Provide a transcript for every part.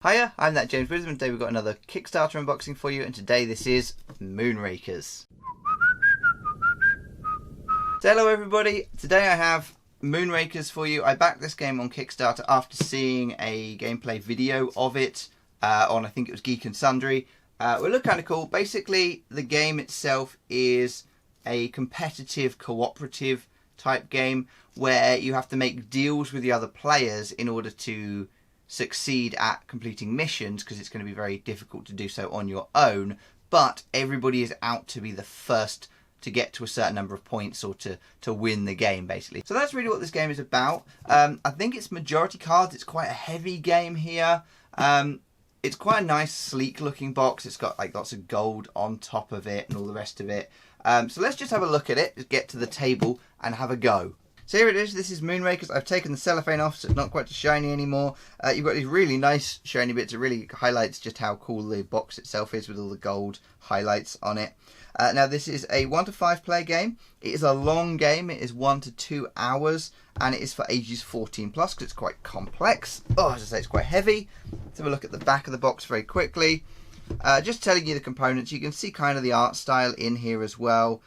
Hiya, I'm that James Wisdom. Today we've got another Kickstarter unboxing for you, and today this is Moonrakers. So hello everybody, today I have Moonrakers for you. I backed this game on Kickstarter after seeing a gameplay video of it on, I think it was Geek and Sundry. It looked kind of cool. Basically, the game itself is a competitive, cooperative type game where you have to make deals with the other players in order to succeed at completing missions, because it's going to be very difficult to do so on your own, but everybody is out to be the first to get to a certain number of points or to win the game, basically. So that's really what this game is about. I think it's majority cards. It's quite a heavy game here. It's quite a nice, sleek looking box. It's got like lots of gold on top of it and all the rest of it. So let's just have a look at it, just get to the table and have a go. So here it is. This is Moonrakers. I've taken the cellophane off so it's not quite as shiny anymore. You've got these really nice shiny bits. It really highlights just how cool the box itself is with all the gold highlights on it. Now this is a 1 to 5 player game. It is a long game. It is 1 to 2 hours and it is for ages 14 plus because it's quite complex. Oh, as I say, it's quite heavy. Let's have a look at the back of the box very quickly. Just telling you the components. You can see kind of the art style in here as well,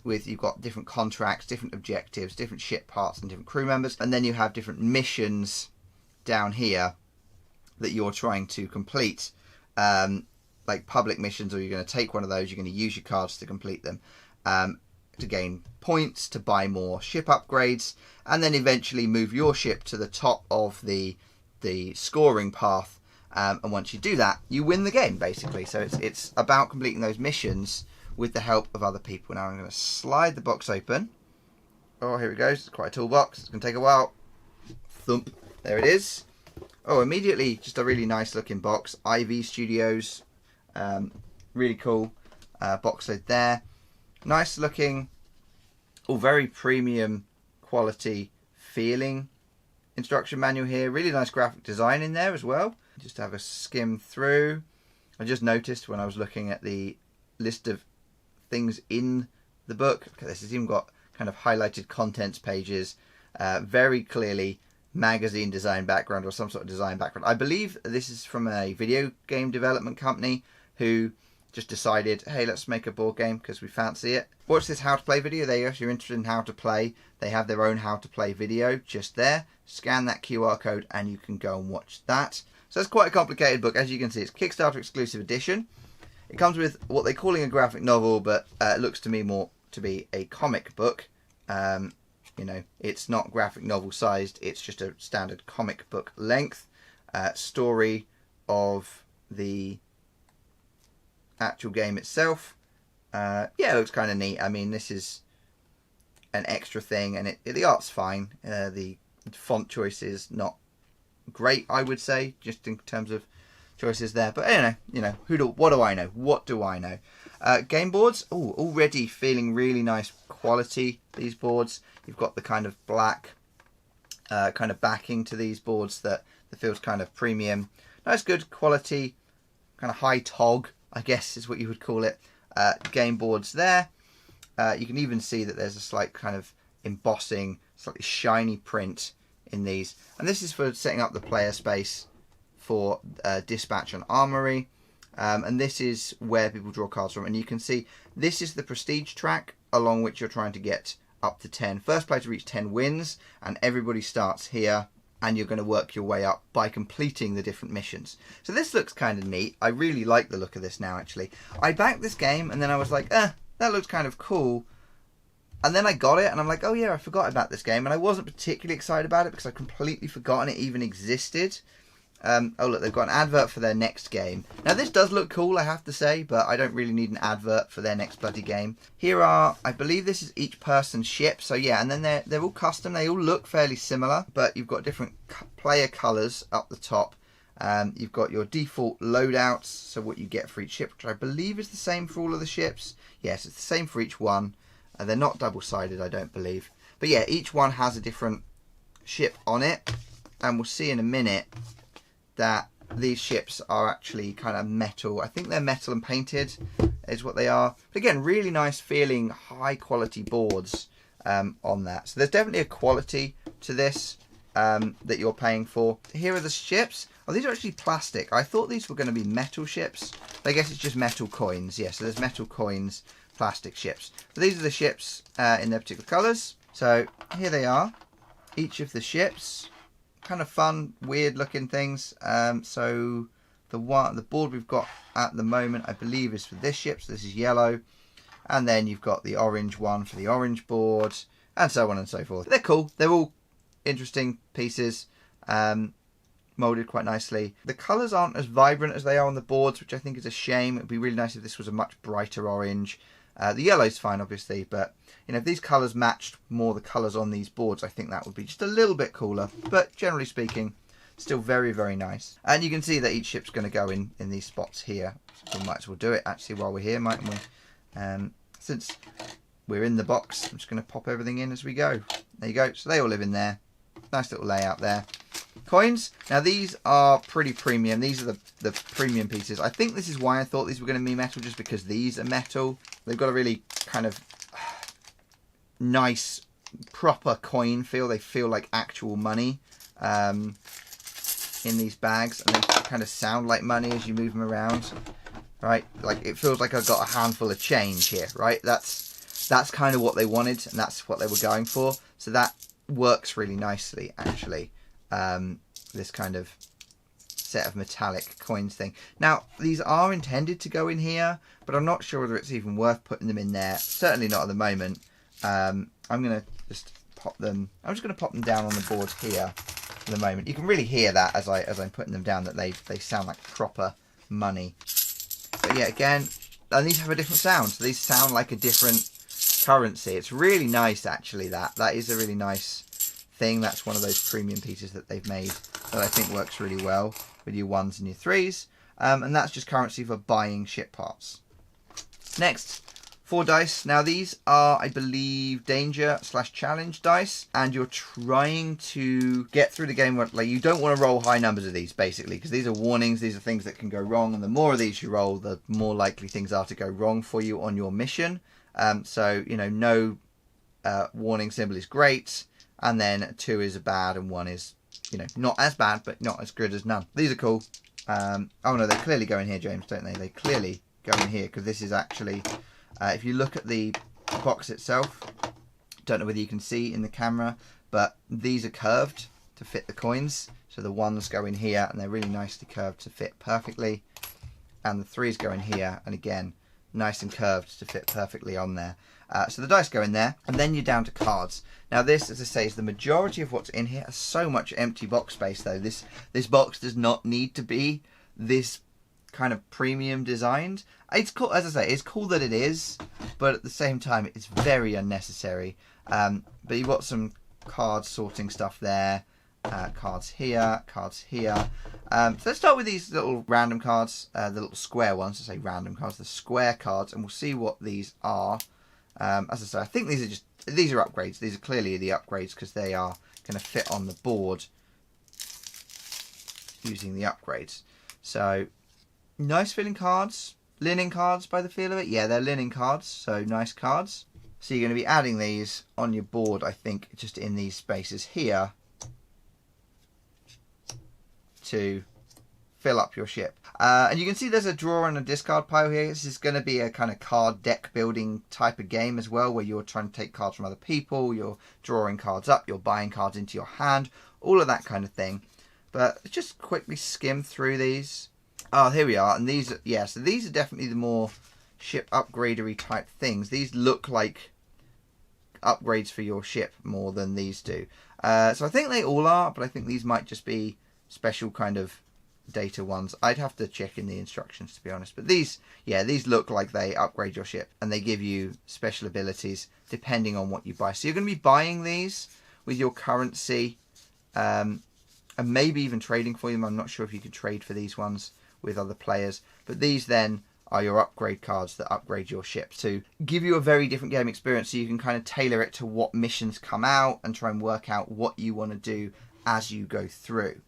with you've got different contracts, different objectives, different ship parts and different crew members, and then you have different missions down here that you're trying to complete, like public missions, or you're going to take one of those, you're going to use your cards to complete them, to gain points, to buy more ship upgrades, and then eventually move your ship to the top of the scoring path. And once you do that, you win the game, basically. So it's about completing those missions with the help of other people. Now I'm going to slide the box open. Oh, here it goes. It's quite a tall box. It's going to take a while. Thump. There it is. Oh, immediately, just a really nice looking box. IV Studios. Really cool. Box lid there. Nice looking, very premium quality feeling instruction manual here. Really nice graphic design in there as well. Just have a skim through. I just noticed when I was looking at the list of things in the book, look at this, it's even got kind of highlighted contents pages, very clearly magazine design background or some sort of design background. I believe this is from a video game development company who just decided, hey, let's make a board game because we fancy it. Watch this how to play video. There you go. If you're interested in how to play, they have their own how to play video just there. Scan that QR code and you can go and watch that. So it's quite a complicated book. As you can see, it's Kickstarter exclusive edition. It comes with what they're calling a graphic novel, but it looks to me more to be a comic book. You know, it's not graphic novel sized. It's just a standard comic book length story of the actual game itself. Yeah, it looks kind of neat. I mean, this is an extra thing, and the art's fine. The font choice is not great, I would say, just in terms of choices there. But anyway, you know, what do I know? What do I know? Game boards. Oh, already feeling really nice quality. These boards. You've got the kind of black kind of backing to these boards that feels kind of premium. Nice, good quality, kind of high tog, I guess is what you would call it. Game boards there. You can even see that there's a slight kind of embossing, slightly shiny print in these, and this is for setting up the player space for dispatch and armory, and this is where people draw cards from. And you can see this is the prestige track along which you're trying to get up to 10. First player to reach 10 wins, and everybody starts here, and you're going to work your way up by completing the different missions. So this looks kind of neat. I really like the look of this now, actually. I backed this game and then I was like, that looks kind of cool. And then I got it and I'm like, oh yeah, I forgot about this game. And I wasn't particularly excited about it because I'd completely forgotten it even existed. Oh look, they've got an advert for their next game. Now this does look cool, I have to say, but I don't really need an advert for their next bloody game. Here are, I believe this is each person's ship. So yeah, and then they're all custom. They all look fairly similar, but you've got different player colours up the top. You've got your default loadouts, so what you get for each ship, which I believe is the same for all of the ships. Yes, it's the same for each one. They're not double-sided, I don't believe. But yeah, each one has a different ship on it. And we'll see in a minute that these ships are actually kind of metal. I think they're metal and painted is what they are. But again, really nice feeling, high-quality boards on that. So there's definitely a quality to this. that you're paying for. Here are the ships. Oh, these are actually plastic. I thought these were going to be metal ships. I guess it's just metal coins. Yeah, so there's metal coins, plastic ships. So these are the ships in their particular colours. So here they are. Each of the ships. Kind of fun, weird looking things. So the board we've got at the moment, I believe, is for this ship. So this is yellow. And then you've got the orange one for the orange board. And so on and so forth. They're cool. They're all interesting pieces. Moulded quite nicely. The colours aren't as vibrant as they are on the boards, which I think is a shame. It would be really nice if this was a much brighter orange. The yellow's fine, obviously, but you know, if these colours matched more the colours on these boards, I think that would be just a little bit cooler. But generally speaking, still very, very nice. And you can see that each ship's going to go in these spots here. So we might as well do it actually while we're here, mightn't we? Since we're in the box, I'm just going to pop everything in as we go. There you go. So they all live in there. Nice little layout there. Coins. Now these are pretty premium. These are the premium pieces. I think this is why I thought these were going to be metal, just because these are metal. They've got a really kind of nice, proper coin feel. They feel like actual money in these bags, and they kind of sound like money as you move them around. Right, like it feels like I've got a handful of change here. Right, that's kind of what they wanted, and that's what they were going for. So that works really nicely, actually. This kind of set of metallic coins thing. Now, these are intended to go in here, but I'm not sure whether it's even worth putting them in there. Certainly not at the moment. I'm going to just pop them. I'm just going to pop them down on the board here for the moment. You can really hear that as I'm putting them down, that they sound like proper money. But yeah, again, and these have a different sound. So these sound like a different currency. It's really nice, actually. That is a really nice thing. That's one of those premium pieces that they've made that I think works really well with your 1s and your 3s. And that's just currency for buying ship parts. Next, 4 dice. Now these are, I believe, danger/challenge dice, and you're trying to get through the game. Like, you don't want to roll high numbers of these, basically, because these are warnings. These are things that can go wrong, and the more of these you roll, the more likely things are to go wrong for you on your mission. So, you know, no warning symbol is great, and then 2 is a bad, and 1 is, you know, not as bad, but not as good as none. These are cool. Oh no, they clearly go in here, James, don't they? They clearly go in here, because this is actually, if you look at the box itself, don't know whether you can see in the camera, but these are curved to fit the coins. So the 1s go in here, and they're really nicely curved to fit perfectly. And the 3s go in here, and again, nice and curved to fit perfectly on there. So the dice go in there, and then you're down to cards. Now this, as I say, is the majority of what's in here. Has so much empty box space, though. This box does not need to be this kind of premium designed. It's cool, as I say, it's cool that it is, but at the same time, it's very unnecessary. But you've got some card sorting stuff there. Cards here, cards here. So let's start with these little random cards, the little square ones. I say random cards, the square cards, and we'll see what these are. As I say, I think these are upgrades. These are clearly the upgrades, because they are going to fit on the board using the upgrades. So nice feeling cards, linen cards by the feel of it. Yeah, they're linen cards, so nice cards. So you're going to be adding these on your board, I think, just in these spaces here, to fill up your ship. And you can see there's a draw and a discard pile here. This is going to be a kind of card deck building type of game as well, where you're trying to take cards from other people, you're drawing cards up, you're buying cards into your hand, all of that kind of thing. But let's just quickly skim through these. Oh, here we are. And these, yeah, so these are definitely the more ship upgradery type things. These look like upgrades for your ship more than these do. So I think they all are, but I think these might just be special kind of data ones. I'd have to check in the instructions, to be honest. But these, yeah, these look like they upgrade your ship, and they give you special abilities depending on what you buy. So you're going to be buying these with your currency, and maybe even trading for them. I'm not sure if you can trade for these ones with other players, but these then are your upgrade cards that upgrade your ship to give you a very different game experience, so you can kind of tailor it to what missions come out and try and work out what you want to do as you go through.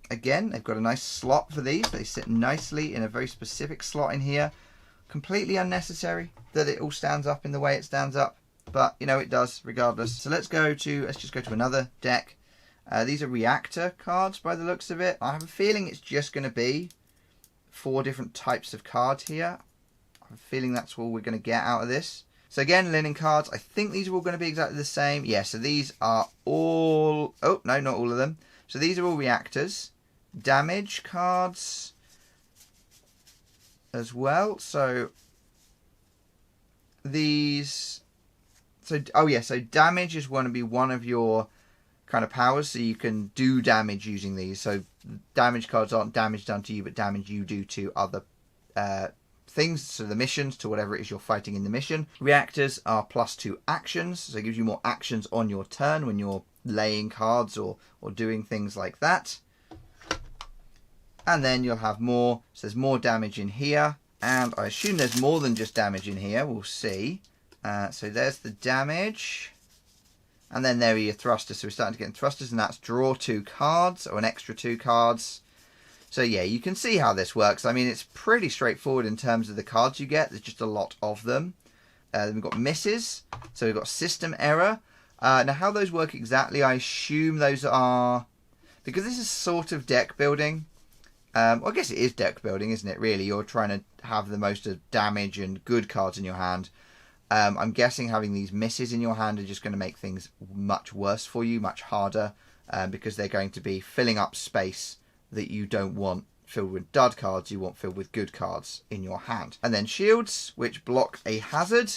Again, they've got a nice slot for these. They sit nicely in a very specific slot in here. Completely unnecessary that it all stands up in the way it stands up, but you know, it does regardless. So let's just go to another deck. These are reactor cards by the looks of it. I have a feeling it's just going to be 4 different types of cards here. I have a feeling that's all we're going to get out of this. So again, linen cards. I think these are all going to be exactly the same. Yeah, so these are all... Oh, no, not all of them. So these are all reactors. Damage cards as well. So these... So, oh yeah, so damage is going to be one of your kind of powers. So you can do damage using these. So damage cards aren't damage done to you, but damage you do to other things, so the missions, to whatever it is you're fighting in the mission. Reactors are +2 actions, so it gives you more actions on your turn when you're laying cards or doing things like that. And then you'll have more, so there's more damage in here, and I assume there's more than just damage in here, we'll see. So there's the damage, and then there are your thrusters, so we're starting to get in thrusters, and that's draw 2 cards, or an extra 2 cards. So yeah, you can see how this works. I mean, it's pretty straightforward in terms of the cards you get. There's just a lot of them. Then we've got misses. So we've got system error. Now, how those work exactly, I assume those are... Because this is sort of deck building. Well, I guess it is deck building, isn't it, really? You're trying to have the most of damage and good cards in your hand. I'm guessing having these misses in your hand are just going to make things much worse for you, much harder, because they're going to be filling up space that you don't want filled with dud cards, you want filled with good cards in your hand. And then shields, which block a hazard.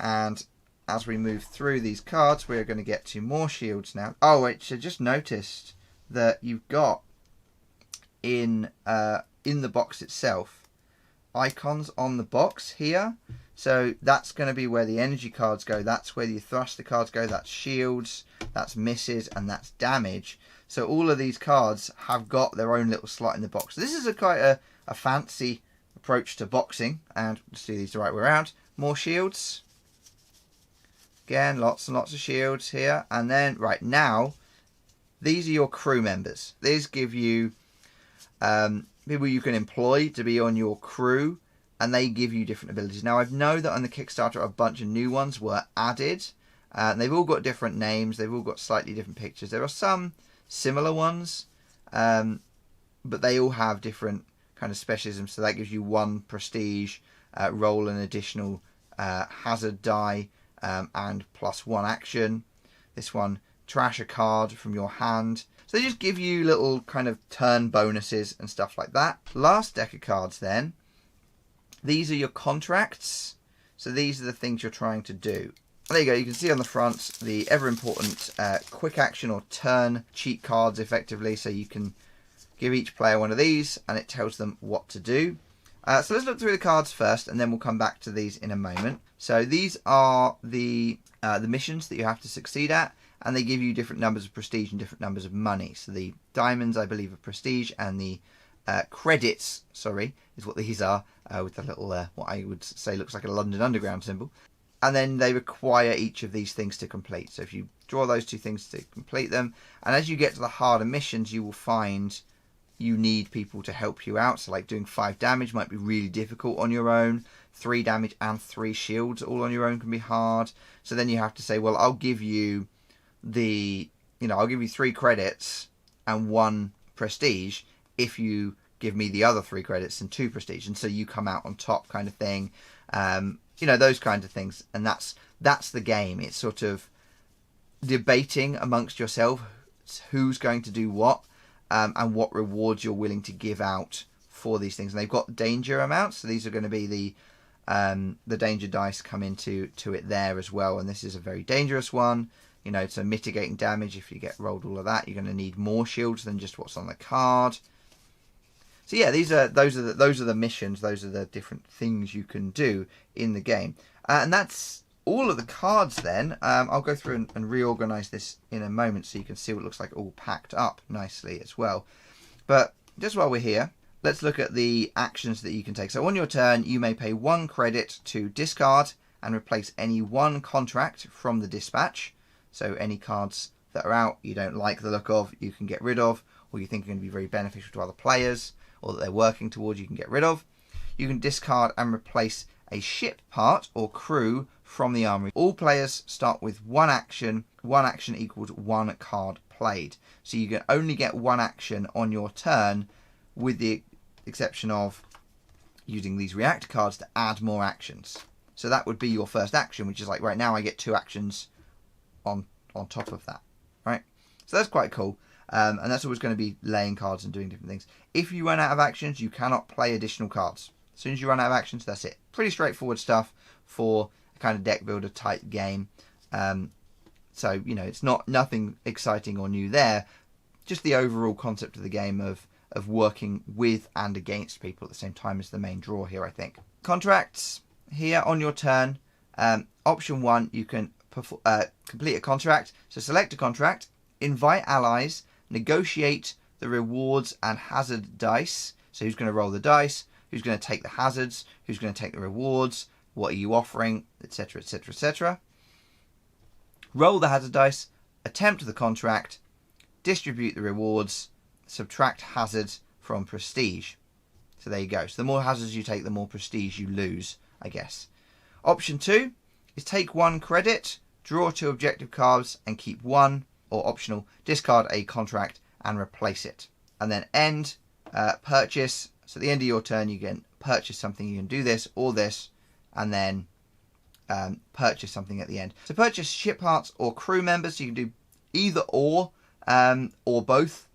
And as we move through these cards, we're going to get to more shields now. Oh, wait, so just noticed that you've got in the box itself icons on the box here. So that's going to be where the energy cards go. That's where the thruster cards go. That's shields, that's misses, and that's damage. So all of these cards have got their own little slot in the box. This is quite a fancy approach to boxing. And let's do these the right way around. More shields. Again, lots and lots of shields here. And then, right now, these are your crew members. These give you people you can employ to be on your crew. And they give you different abilities. Now, I know that on the Kickstarter, a bunch of new ones were added. And they've all got different names. They've all got slightly different pictures. There are some similar ones, but they all have different kind of specialisms. So that gives you 1 prestige, roll an additional hazard die, and +1 action. This one, trash a card from your hand. So they just give you little kind of turn bonuses and stuff like that. Last deck of cards then. These are your contracts. So these are the things you're trying to do. There you go, you can see on the front the ever important quick action or turn cheat cards effectively, so you can give each player one of these and it tells them what to do. So let's look through the cards first and then we'll come back to these in a moment. So these are the missions that you have to succeed at, and they give you different numbers of prestige and different numbers of money. So the diamonds, I believe, are prestige, and the credits, sorry, is what these are, with the little, what I would say looks like a London Underground symbol. And then they require each of these things to complete. So if you draw those 2 things to complete them, and as you get to the harder missions, you will find you need people to help you out. So like doing 5 damage might be really difficult on your own. 3 damage and 3 shields all on your own can be hard. So then you have to say, well, I'll give you I'll give you 3 credits and 1 prestige if you give me the other 3 credits and 2 prestige. And so you come out on top, kind of thing. Those kinds of things. And that's the game. It's sort of debating amongst yourself who's going to do what, and what rewards you're willing to give out for these things. And they've got danger amounts, so these are going to be the danger dice come into it there as well. And this is a very dangerous one. So mitigating damage, if you get rolled all of that, you're going to need more shields than just what's on the card. So yeah, those are the missions. Those are the different things you can do in the game, and that's all of the cards. Then I'll go through and reorganize this in a moment so you can see what it looks like all packed up nicely as well. But just while we're here, let's look at the actions that you can take. So on your turn, you may pay 1 credit to discard and replace any 1 contract from the dispatch. So any cards that are out you don't like the look of, you can get rid of, or you think are going to be very beneficial to other players, or that they're working towards, you can get rid of. You can discard and replace a ship part or crew from the armory. All players start with 1 action. 1 action equals 1 card played. So you can only get one action on your turn, with the exception of using these reactor cards to add more actions. So that would be your first action, which is like right now I get 2 actions on top of that, right? So that's quite cool. And that's always going to be laying cards and doing different things. If you run out of actions, you cannot play additional cards. As soon as you run out of actions, that's it. Pretty straightforward stuff for a kind of deck builder type game. So, you know, it's nothing exciting or new there. Just the overall concept of the game of working with and against people at the same time is the main draw here, I think. Contracts. Here on your turn, option 1, you can complete a contract. So select a contract, invite allies, negotiate the rewards and hazard dice. So who's going to roll the dice, who's going to take the hazards, who's going to take the rewards, what are you offering, etc, etc, etc. Roll the hazard dice, attempt the contract, distribute the rewards, subtract hazards from prestige. So there you go. So the more hazards you take, the more prestige you lose, I guess. Option 2 is take 1 credit, draw 2 objective cards and keep 1, or optional, discard a contract and replace it. And then end, purchase. So at the end of your turn you can purchase something. You can do this or this, and then purchase something at the end. So purchase ship parts or crew members. So you can do either or both.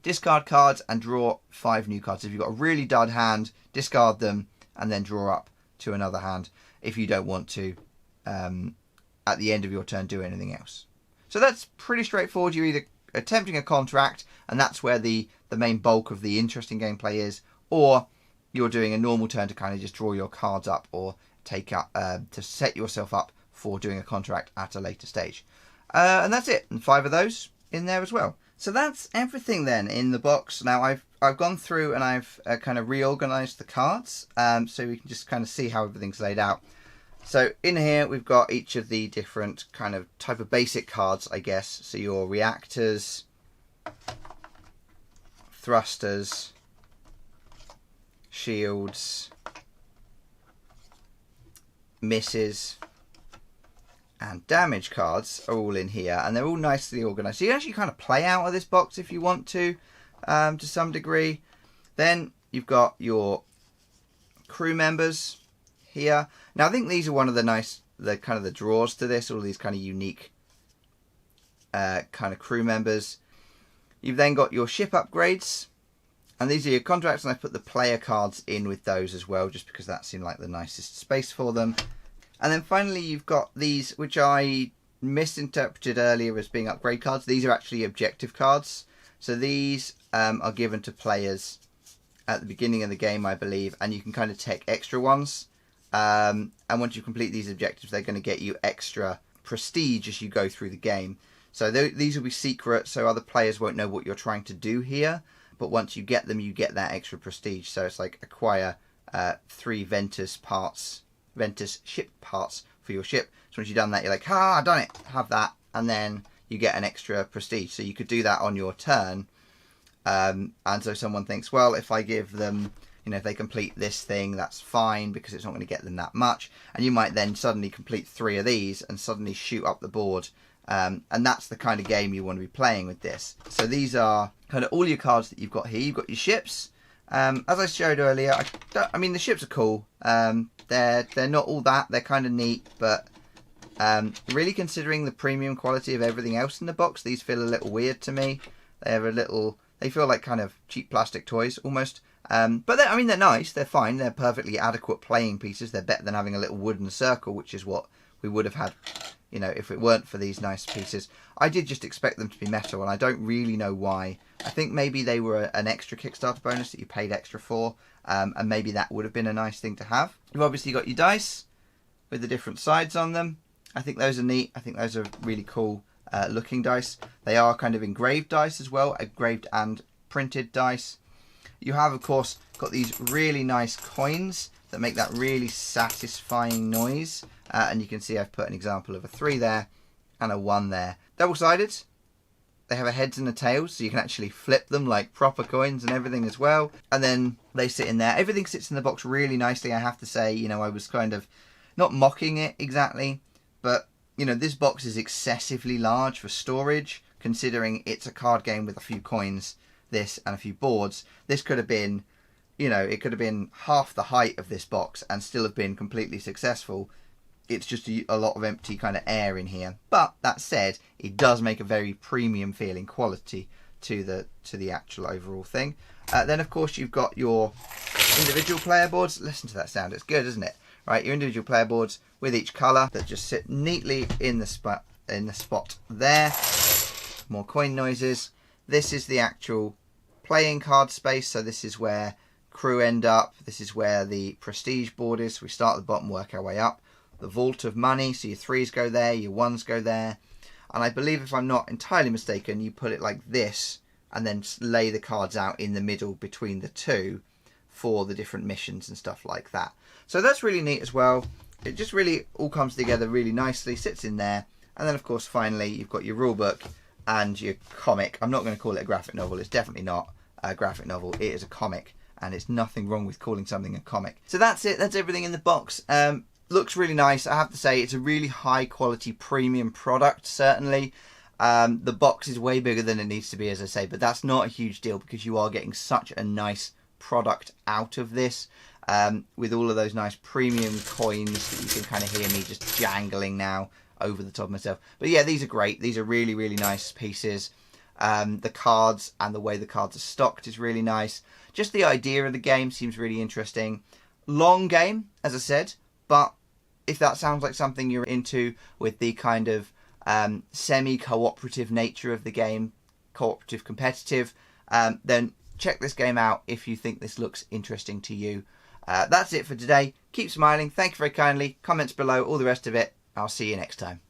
Discard cards and draw 5 new cards. If you've got a really dud hand, discard them and then draw up to another hand if you don't want to, at the end of your turn, do anything else. So that's pretty straightforward. You're either attempting a contract, and that's where the main bulk of the interesting gameplay is, or you're doing a normal turn to kind of just draw your cards up or take up to set yourself up for doing a contract at a later stage. And that's it. And 5 of those in there as well. So that's everything then in the box. Now I've gone through and I've kind of reorganized the cards, so we can just kind of see how everything's laid out. So in here we've got each of the different kind of type of basic cards, I guess. So your reactors, thrusters, shields, misses, and damage cards are all in here, and they're all nicely organized. So you can actually kind of play out of this box if you want to some degree. Then you've got your crew members here. Now I think these are one of the kind of the draws to this, all these kind of unique kind of crew members. You've then got your ship upgrades, and these are your contracts, and I put the player cards in with those as well, just because that seemed like the nicest space for them. And then finally you've got these, which I misinterpreted earlier as being upgrade cards. These are actually objective cards. So these are given to players at the beginning of the game, I believe, and you can kind of take extra ones. And once you complete these objectives, they're going to get you extra prestige as you go through the game. So these will be secret, so other players won't know what you're trying to do here. But once you get them, you get that extra prestige. So it's like acquire 3 Ventus ship parts for your ship. So once you've done that, you're like, I've done it, have that, and then you get an extra prestige. So you could do that on your turn, and so someone thinks, well, if I give them, you know, if they complete this thing, that's fine because it's not going to get them that much, and you might then suddenly complete 3 of these and suddenly shoot up the board, and that's the kind of game you want to be playing with this. So these are kind of all your cards that you've got here. You've got your ships. As I showed earlier, I mean the ships are cool. They're not all that. They're kind of neat, but really considering the premium quality of everything else in the box, these feel a little weird to me. They feel like kind of cheap plastic toys almost. But I mean they're nice. They're fine. They're perfectly adequate playing pieces. They're better than having a little wooden circle, which is what we would have had, you know, if it weren't for these nice pieces. I did just expect them to be metal, and I don't really know why. I think maybe they were an extra Kickstarter bonus that you paid extra for, and maybe that would have been a nice thing to have. You've obviously got your dice with the different sides on them. I think those are neat. I think those are really cool looking dice. They are kind of engraved dice as well, engraved and printed dice. You have, of course, got these really nice coins that make that really satisfying noise. And you can see I've put an example of a 3 there and a 1 there. Double-sided. They have a heads and a tails, so you can actually flip them like proper coins and everything as well. And then they sit in there. Everything sits in the box really nicely, I have to say. You know, I was kind of not mocking it exactly, but, you know, this box is excessively large for storage, considering it's a card game with a few coins, this, and a few boards. This could have been, you know, it could have been half the height of this box and still have been completely successful. It's just a lot of empty kind of air in here. But that said, it does make a very premium feeling quality to the actual overall thing. Then of course you've got your individual player boards. Listen to that sound, it's good, isn't it? Right, your individual player boards with each colour that just sit neatly in the spot there. More coin noises. This is the actual playing card space, so this is where crew end up. This is where the prestige board is. We start at the bottom, work our way up. The vault of money, so your 3s go there, your 1s go there. And I believe, if I'm not entirely mistaken, you put it like this and then lay the cards out in the middle between the two for the different missions and stuff like that. So that's really neat as well. It just really all comes together really nicely, sits in there. And then of course finally you've got your rulebook and your comic. I'm not going to call it a graphic novel, it's definitely not a graphic novel, it is a comic, and it's nothing wrong with calling something a comic. So that's it, that's everything in the box. Looks really nice. I have to say it's a really high quality premium product, certainly. The box is way bigger than it needs to be, as I say, but that's not a huge deal because you are getting such a nice product out of this, with all of those nice premium coins that you can kind of hear me just jangling now over the top of myself. But yeah, these are great. These are really, really nice pieces. The cards and the way the cards are stocked is really nice. Just the idea of the game seems really interesting. Long game, as I said, but if that sounds like something you're into with the kind of semi-cooperative nature of the game, cooperative competitive, then check this game out if you think this looks interesting to you. That's it for today. Keep smiling. Thank you very kindly. Comments below, all the rest of it. I'll see you next time.